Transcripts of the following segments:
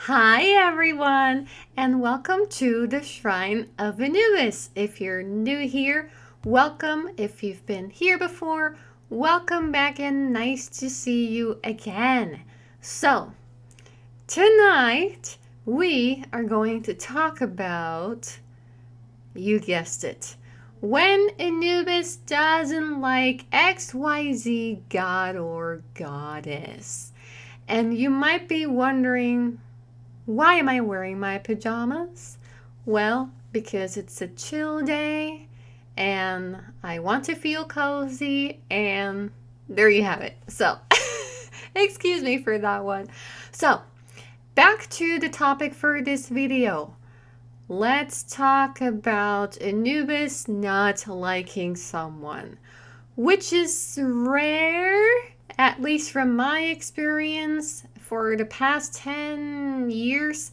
Hi everyone, and welcome to the Shrine of Anubis. If you're new here, welcome. If you've been here before, welcome back and nice to see you again. So, tonight we are going to talk about, you guessed it, when Anubis doesn't like XYZ god or goddess. And you might be wondering, why am I wearing my pajamas? Well, because it's a chill day and I want to feel cozy, and there you have it. So, excuse me for that one. So, back to the topic for this video. Let's talk about Anubis not liking someone, which is rare, at least from my experience, for the past 10 years.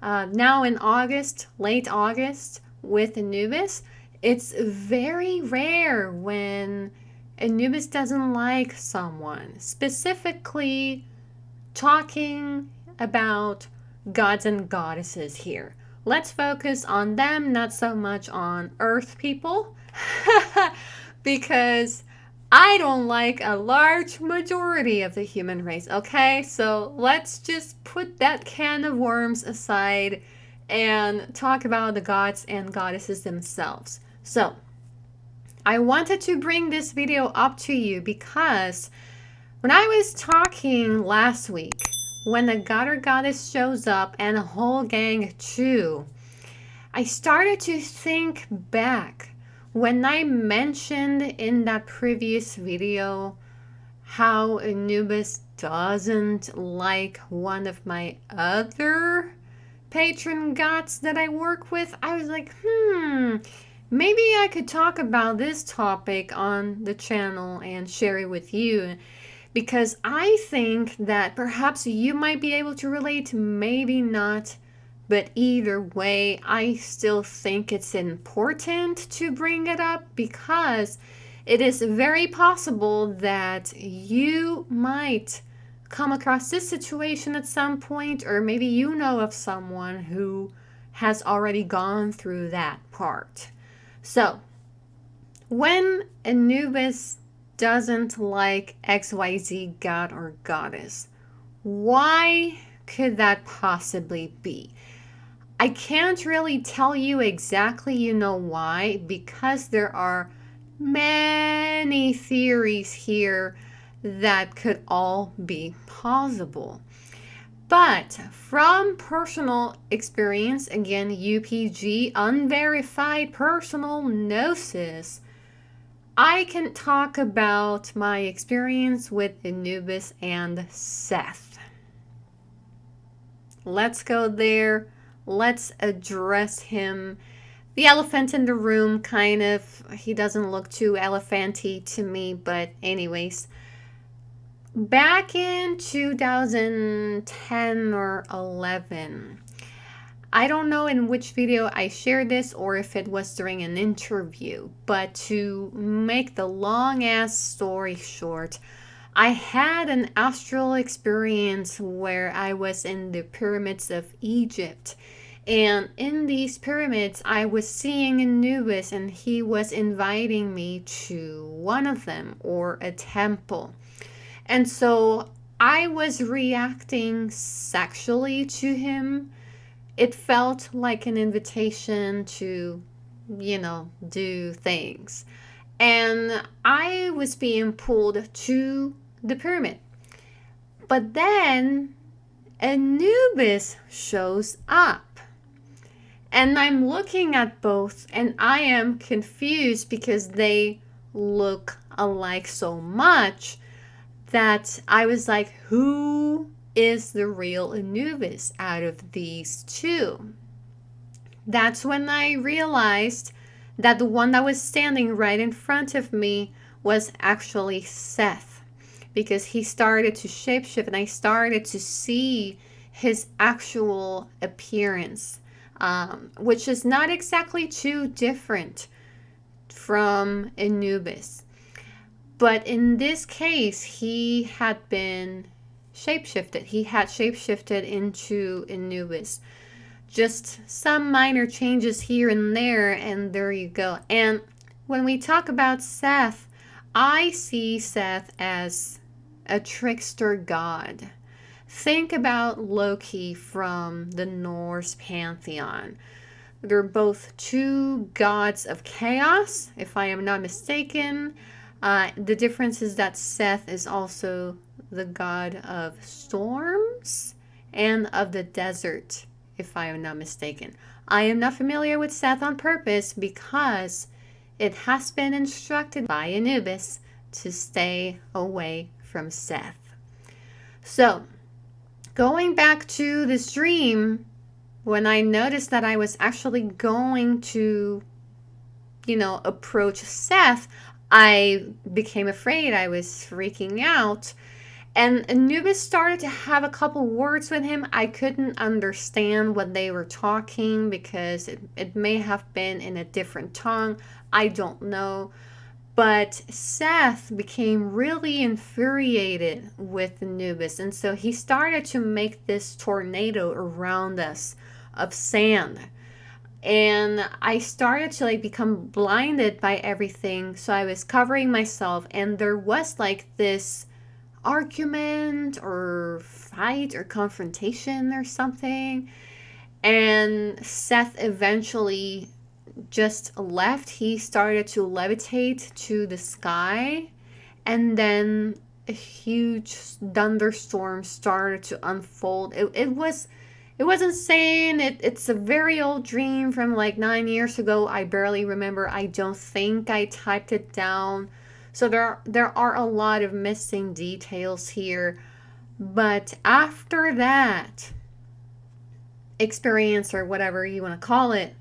Now in August, late August, with Anubis, it's very rare when Anubis doesn't like someone, specifically talking about gods and goddesses here. Let's focus on them, not so much on Earth people, because I don't like a large majority of the human race, okay? So let's just put that can of worms aside and talk about the gods and goddesses themselves. So, I wanted to bring this video up to you because when I was talking last week, when a god or goddess shows up and a whole gang too, I started to think back when I mentioned in that previous video how Anubis doesn't like one of my other patron gods that I work with. I was like, maybe I could talk about this topic on the channel and share it with you, because I think that perhaps you might be able to relate, maybe not. But either way, I still think it's important to bring it up because it is very possible that you might come across this situation at some point, or maybe you know of someone who has already gone through that part. So, when Anubis doesn't like XYZ god or goddess, why could that possibly be? I can't really tell you exactly, why, because there are many theories here that could all be plausible. But from personal experience, again, UPG, unverified personal gnosis, I can talk about my experience with Anubis and Seth. Let's go there. Let's address him. The elephant in the room, kind of. He doesn't look too elephanty to me, but anyways. Back in 2010 or 11, I don't know in which video I shared this or if it was during an interview, but to make the long ass story short, I had an astral experience where I was in the pyramids of Egypt. And in these pyramids, I was seeing Anubis, and he was inviting me to one of them, or a temple. And so I was reacting sexually to him. It felt like an invitation to, do things. And I was being pulled to the pyramid. But then Anubis shows up. And I'm looking at both and I am confused because they look alike so much that I was like, who is the real Anubis out of these two? That's when I realized that the one that was standing right in front of me was actually Seth, because he started to shapeshift and I started to see his actual appearance, which is not exactly too different from Anubis. But in this case, he had been shapeshifted. He had shapeshifted into Anubis. Just some minor changes here and there you go. And when we talk about Seth, I see Seth as a trickster god. Think about Loki from the Norse pantheon. They're both two gods of chaos, if I am not mistaken. The difference is that Seth is also the god of storms and of the desert, if I am not mistaken. I am not familiar with Seth on purpose because it has been instructed by Anubis to stay away from Seth. So, going back to this dream, when I noticed that I was actually going to, approach Seth, I became afraid. I was freaking out. And Anubis started to have a couple words with him. I couldn't understand what they were talking because it may have been in a different tongue. I don't know. But Seth became really infuriated with Anubis. And so he started to make this tornado around us of sand. And I started to become blinded by everything. So I was covering myself. And there was this argument or fight or confrontation or something. And Seth eventually just left. He started to levitate to the sky, and then a huge thunderstorm started to unfold. It was insane. It's a very old dream from 9 years ago. I barely remember. I don't think I typed it down. So there are a lot of missing details here. But after that experience, or whatever you want to call it,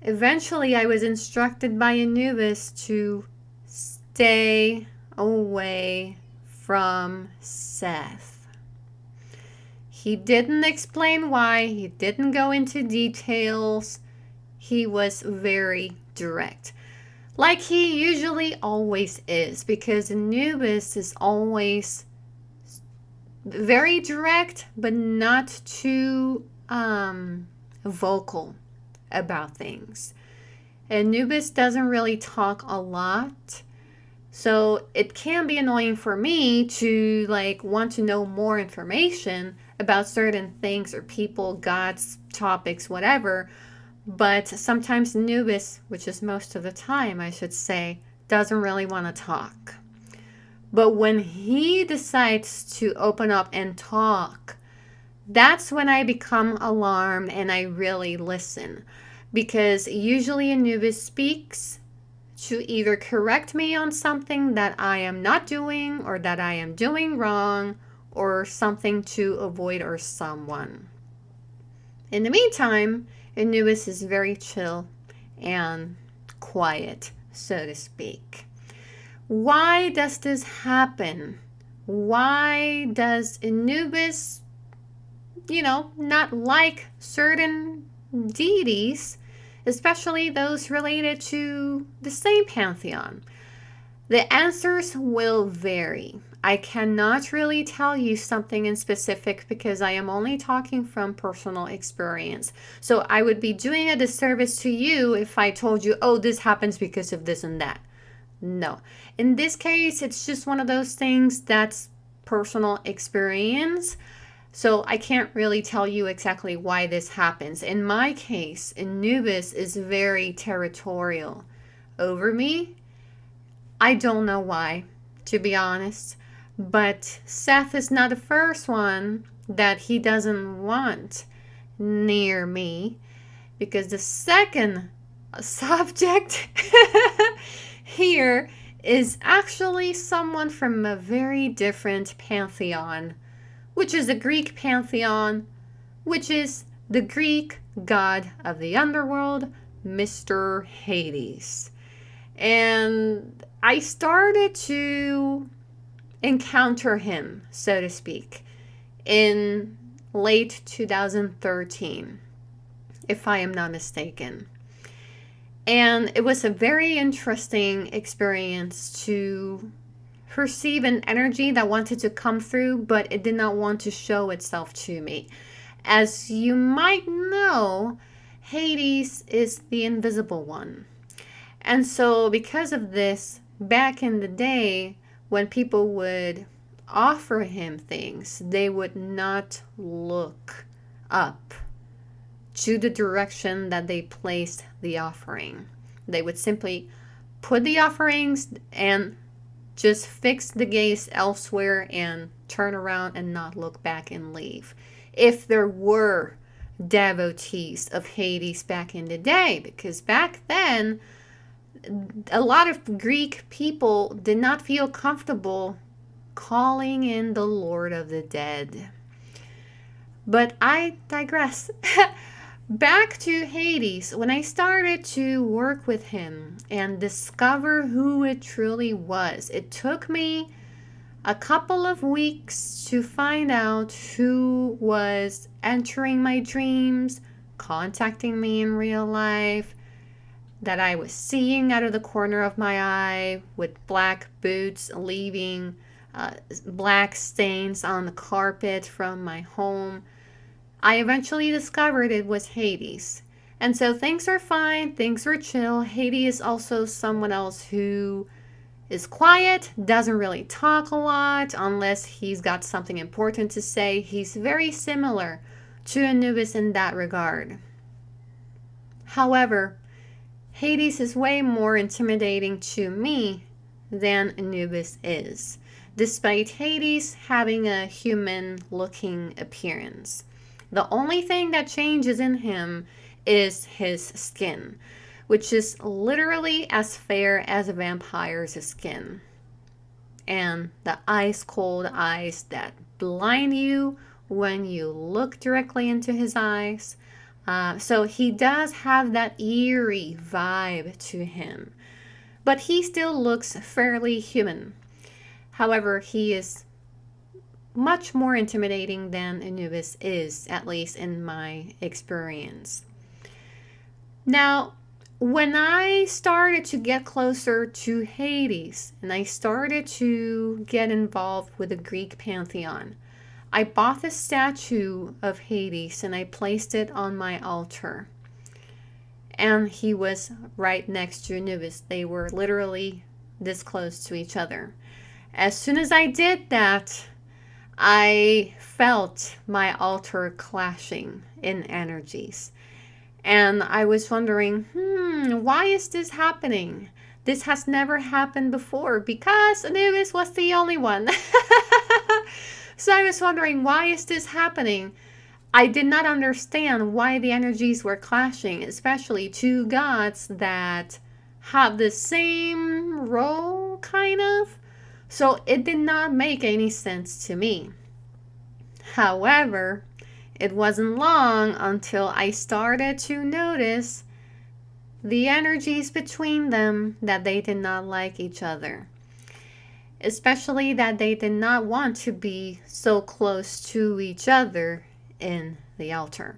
eventually I was instructed by Anubis to stay away from Seth. He didn't explain why. He didn't go into details. He was very direct. Like he usually always is, because Anubis is always very direct, but not too vocal about things. Anubis doesn't really talk a lot, so it can be annoying for me to want to know more information about certain things or people, gods, topics, whatever. But sometimes Anubis, which is most of the time I should say, doesn't really want to talk. But when he decides to open up and talk, that's when I become alarmed and I really listen. Because usually Anubis speaks to either correct me on something that I am not doing or that I am doing wrong, or something to avoid or someone. In the meantime, Anubis is very chill and quiet, so to speak. Why does this happen? Why does Anubis, not like certain deities, especially those related to the same pantheon? The answers will vary. I cannot really tell you something in specific because I am only talking from personal experience. So I would be doing a disservice to you if I told you, oh, this happens because of this and that. No. In this case, it's just one of those things that's personal experience. So I can't really tell you exactly why this happens. In my case, Anubis is very territorial over me. I don't know why, to be honest. But Seth is not the first one that he doesn't want near me, because the second subject here is actually someone from a very different pantheon, which is the Greek pantheon, which is the Greek god of the underworld, Mr. Hades. And I started to encounter him, so to speak, in late 2013, if I am not mistaken. And it was a very interesting experience to perceive an energy that wanted to come through, but it did not want to show itself to me. As you might know, Hades is the invisible one. And so, because of this, back in the day, when people would offer him things, they would not look up to the direction that they placed the offering. They would simply put the offerings and just fix the gaze elsewhere and turn around and not look back and leave. If there were devotees of Hades back in the day, because back then, a lot of Greek people did not feel comfortable calling in the Lord of the Dead. But I digress. Back to Hades, when I started to work with him and discover who it truly was, it took me a couple of weeks to find out who was entering my dreams, contacting me in real life, that I was seeing out of the corner of my eye with black boots, leaving black stains on the carpet from my home. I eventually discovered it was Hades. And so things are fine, things are chill. Hades is also someone else who is quiet, doesn't really talk a lot unless he's got something important to say. He's very similar to Anubis in that regard. However, Hades is way more intimidating to me than Anubis is, despite Hades having a human-looking appearance. The only thing that changes in him is his skin, which is literally as fair as a vampire's skin. And the ice-cold eyes that blind you when you look directly into his eyes. So he does have that eerie vibe to him. But he still looks fairly human. However, he is much more intimidating than Anubis is, at least in my experience. Now, when I started to get closer to Hades and I started to get involved with the Greek pantheon, I bought the statue of Hades and I placed it on my altar. And he was right next to Anubis. They were literally this close to each other. As soon as I did that, I felt my altar clashing in energies. And I was wondering, why is this happening? This has never happened before because Anubis was the only one. So I was wondering, why is this happening? I did not understand why the energies were clashing, especially two gods that have the same role, kind of. So it did not make any sense to me. However, it wasn't long until I started to notice the energies between them, that they did not like each other. Especially that they did not want to be so close to each other in the altar.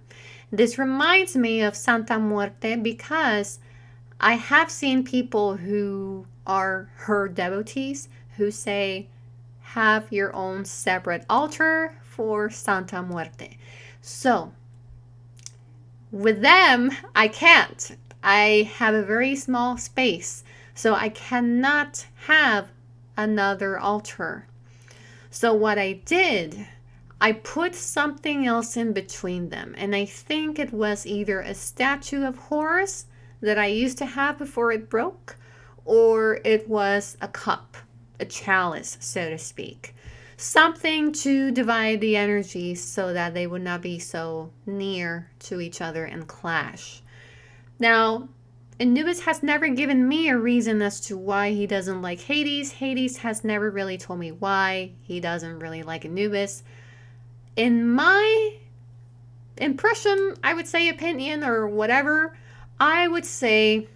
This reminds me of Santa Muerte because I have seen people who are her devotees who say, have your own separate altar for Santa Muerte. So, with them, I can't. I have a very small space, so I cannot have another altar. So what I did, I put something else in between them, and I think it was either a statue of Horus that I used to have before it broke, or it was a cup, a chalice, so to speak. Something to divide the energies so that they would not be so near to each other and clash. Now, Anubis has never given me a reason as to why he doesn't like Hades. Hades has never really told me why he doesn't really like Anubis. In my impression, I would say opinion or whatever, I would say,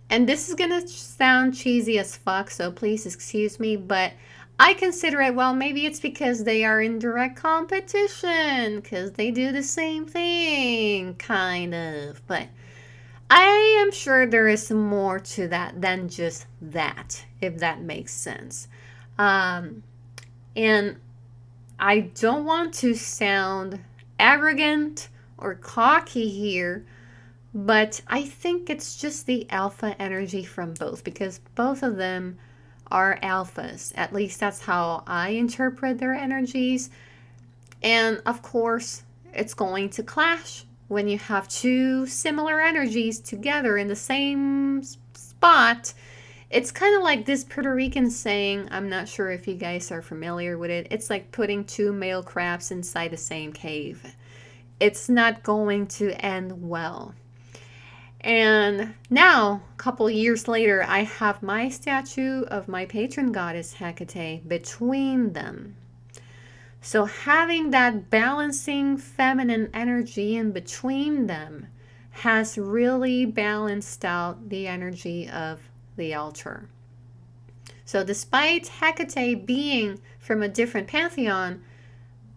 and this is gonna sound cheesy as fuck, so please excuse me, but I consider it, well, maybe it's because they are in direct competition, because they do the same thing, kind of, but I am sure there is more to that than just that, if that makes sense. Um, and I don't want to sound arrogant or cocky here, but I think it's just the alpha energy from both because both of them are alphas. At least that's how I interpret their energies. And of course, it's going to clash when you have two similar energies together in the same spot. It's kind of like this Puerto Rican saying, I'm not sure if you guys are familiar with it. It's like putting two male crabs inside the same cave. It's not going to end well. And now, a couple years later, I have my statue of my patron goddess Hecate between them. So having that balancing feminine energy in between them has really balanced out the energy of the altar. So despite Hecate being from a different pantheon,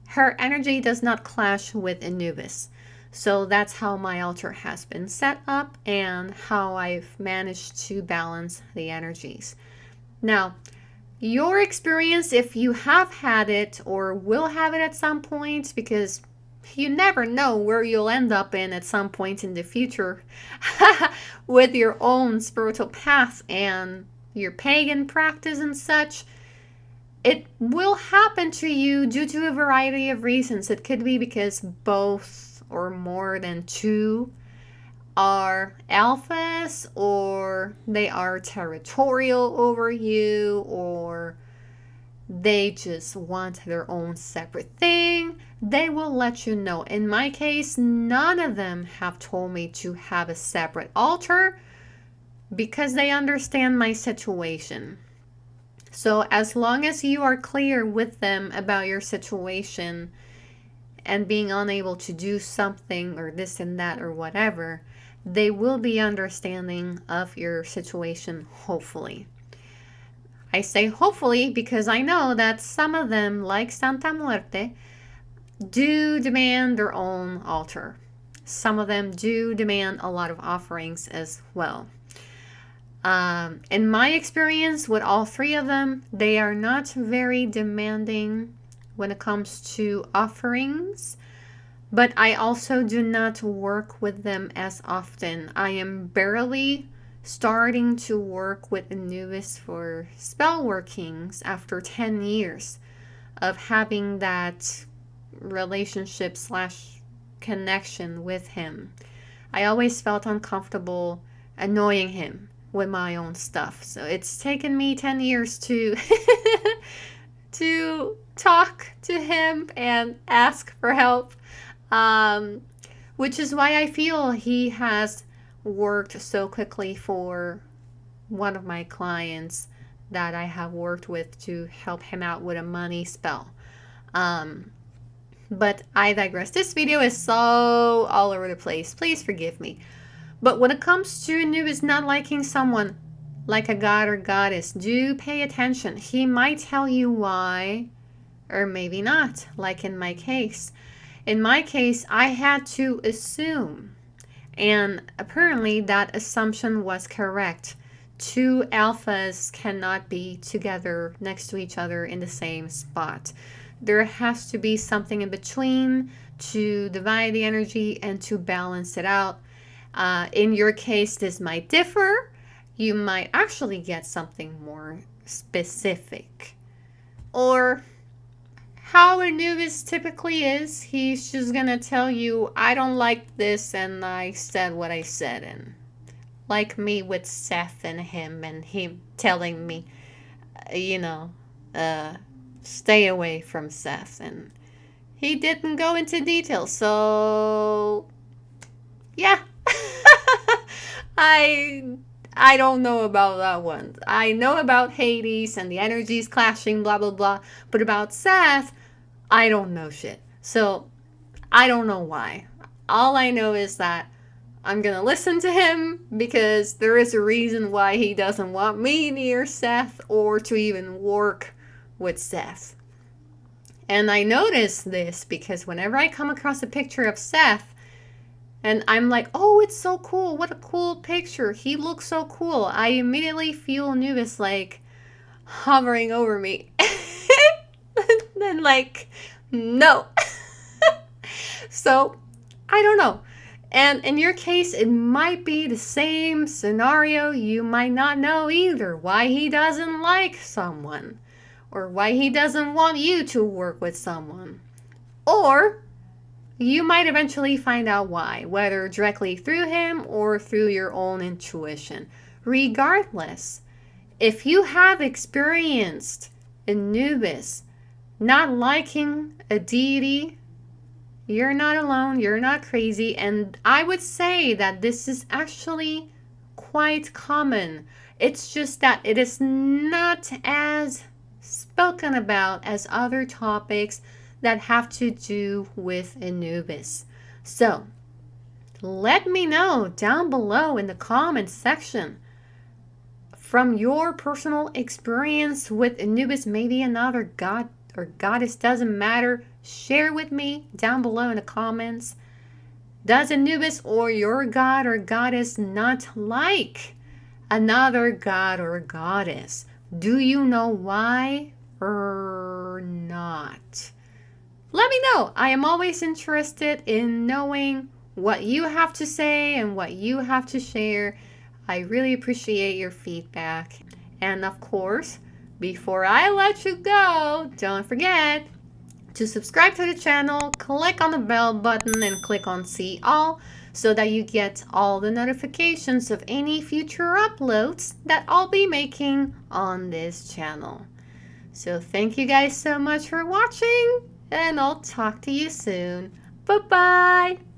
her energy does not clash with Anubis. So that's how my altar has been set up and how I've managed to balance the energies. Now, your experience, if you have had it or will have it at some point, because you never know where you'll end up in at some point in the future with your own spiritual path and your pagan practice and such. It will happen to you due to a variety of reasons. It could be because both or more than two are alphas, or they are territorial over you, or they just want their own separate thing. They will let you know. In my case, none of them have told me to have a separate altar because they understand my situation. So as long as you are clear with them about your situation and being unable to do something or this and that or whatever, they will be understanding of your situation, hopefully. I say hopefully because I know that some of them, like Santa Muerte, do demand their own altar. Some of them do demand a lot of offerings as well. In my experience with all three of them, they are not very demanding when it comes to offerings, but I also do not work with them as often. I am barely starting to work with Anubis for spell workings after 10 years of having that relationship / connection with him. I always felt uncomfortable annoying him with my own stuff. So it's taken me 10 years to to talk to him and ask for help. Which is why I feel he has worked so quickly for one of my clients that I have worked with to help him out with a money spell. But I digress. This video is so all over the place. Please forgive me. But when it comes to Anubis not liking someone like a god or goddess, do pay attention. He might tell you why, or maybe not, like in my case. In my case, I had to assume, and apparently that assumption was correct. Two alphas cannot be together next to each other in the same spot. There has to be something in between to divide the energy and to balance it out. In your case, this might differ. You might actually get something more specific. Or how Anubis typically is, he's just gonna tell you, I don't like this and I said what I said. And like me with Seth and him and him telling me, stay away from Seth. And he didn't go into detail. So, yeah. I don't know about that one. I know about Hades and the energies clashing, blah, blah, blah. But about Seth, I don't know shit. So, I don't know why. All I know is that I'm going to listen to him because there is a reason why he doesn't want me near Seth or to even work with Seth. And I notice this because whenever I come across a picture of Seth, And I'm like, oh, it's so cool. What a cool picture. He looks so cool. I immediately feel Anubis like hovering over me. Then, like, no. So, I don't know. And in your case, it might be the same scenario. You might not know either why he doesn't like someone or why he doesn't want you to work with someone. Or you might eventually find out why, whether directly through him or through your own intuition. Regardless, if you have experienced Anubis not liking a deity, you're not alone, you're not crazy, and I would say that this is actually quite common. It's just that it is not as spoken about as other topics that have to do with Anubis. So, let me know down below in the comments section from your personal experience with Anubis, maybe another god or goddess, doesn't matter. Share with me down below in the comments. Does Anubis or your god or goddess not like another god or goddess? Do you know why or not? Let me know. I am always interested in knowing what you have to say and what you have to share. I really appreciate your feedback. And of course, before I let you go, don't forget to subscribe to the channel, click on the bell button, and click on See All so that you get all the notifications of any future uploads that I'll be making on this channel. So thank you guys so much for watching, and I'll talk to you soon. Bye-bye!